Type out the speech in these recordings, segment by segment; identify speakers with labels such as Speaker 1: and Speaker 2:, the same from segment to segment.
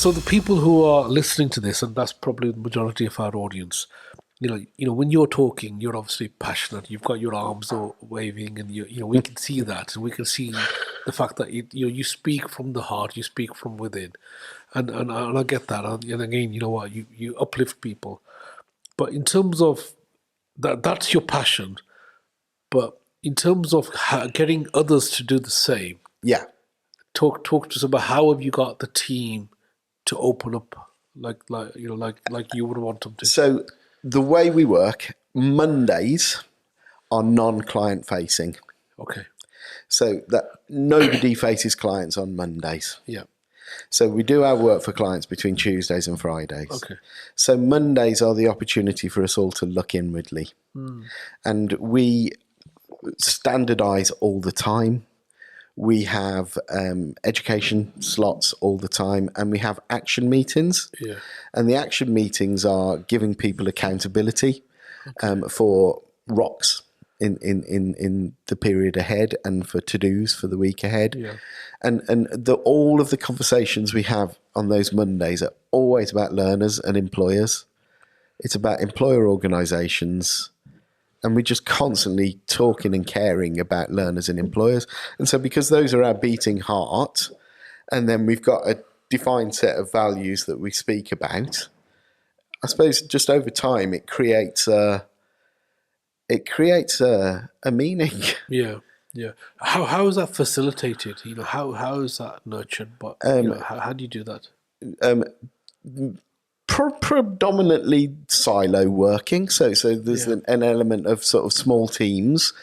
Speaker 1: So the people who are listening to this, and that's probably the majority of our audience, when you're talking, you're obviously passionate. You've got your arms all waving, and we can see that, and we can see the fact that you speak from the heart, you speak from within, and I get that. And again, you know what, you uplift people. But in terms of that's your passion. But in terms of getting others to do the same,
Speaker 2: yeah,
Speaker 1: talk to us about how have you got the team to open up like you would want them to.
Speaker 2: So the way we work, Mondays are non-client facing.
Speaker 1: Okay.
Speaker 2: So that nobody faces clients on Mondays.
Speaker 1: Yeah.
Speaker 2: So we do our work for clients between Tuesdays and Fridays.
Speaker 1: Okay.
Speaker 2: So Mondays are the opportunity for us all to look inwardly. And we standardise all the time. We have education slots all the time, and we have action meetings.
Speaker 1: Yeah.
Speaker 2: And the action meetings are giving people accountability for rocks in the period ahead, and for to-dos for the week ahead.
Speaker 1: Yeah.
Speaker 2: And all of the conversations we have on those Mondays are always about learners and employers. It's about employer organisations. And we're just constantly talking and caring about learners and employers. And so because those are our beating heart, and then we've got a defined set of values that we speak about, I suppose just over time it creates a meaning.
Speaker 1: Yeah. Yeah. How is that facilitated? How is that nurtured? But how do you do that?
Speaker 2: Predominantly silo working, so there's an element of sort of small teams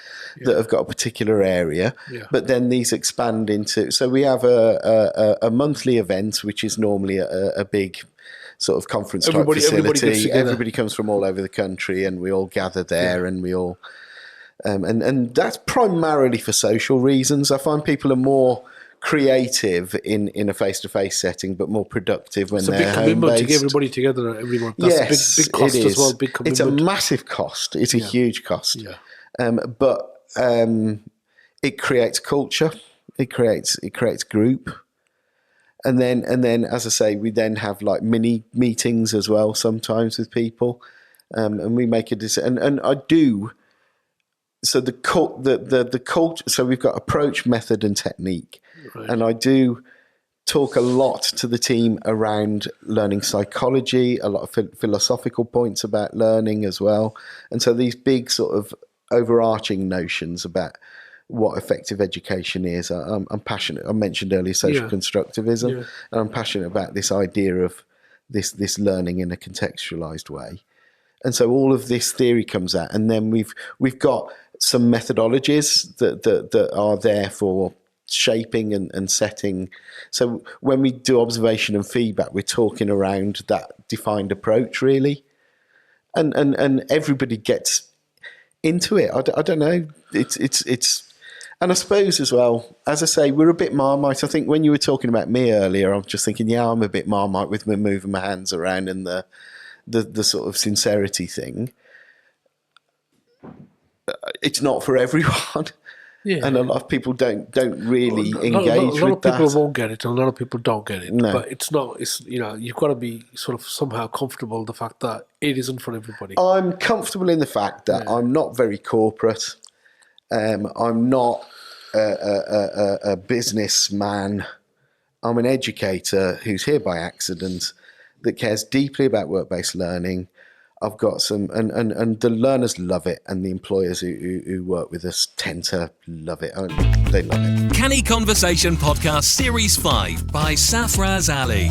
Speaker 2: that have got a particular area, but then these expand into. So we have a monthly event, which is normally a big sort of conference type facility. Everybody comes from all over the country, and we all gather there, and we all and that's primarily for social reasons. I find people are more creative in a face-to-face setting, but more productive when they're
Speaker 1: home-based. It's a big commitment to get everybody together. That's a big cost as well. Big commitment.
Speaker 2: It's a massive cost. It's a huge cost.
Speaker 1: Yeah.
Speaker 2: But it creates culture. It creates group. And then, as I say, we then have like mini meetings as well sometimes with people, and we make a decision. And I do. So the culture. So we've got approach, method, and technique. Right. And I do talk a lot to the team around learning psychology, a lot of philosophical points about learning as well. And so these big sort of overarching notions about what effective education is. I'm passionate. I mentioned earlier social constructivism, and I'm passionate about this idea of this learning in a contextualized way. And so all of this theory comes out, and then we've got some methodologies that are there for shaping and setting. So when we do observation and feedback, we're talking around that defined approach really, and everybody gets into it. I don't know. It's and I suppose as well, as I say, we're a bit Marmite. I think when you were talking about me earlier, I'm just thinking, I'm a bit Marmite with me moving my hands around and the sort of sincerity thing. It's not for everyone. Yeah. And a lot of people don't really engage with that. A lot of
Speaker 1: people won't get it, and a lot of people don't get it.
Speaker 2: No.
Speaker 1: But it's not. It's you've got to be sort of somehow comfortable with the fact that it isn't for everybody.
Speaker 2: I'm comfortable in the fact that I'm not very corporate. I'm not a businessman. I'm an educator who's here by accident, that cares deeply about work-based learning. I've got some, and the learners love it, and the employers who work with us tend to love it. They love it.
Speaker 3: Canny Conversation Podcast Series 5 by Safaraz Ali.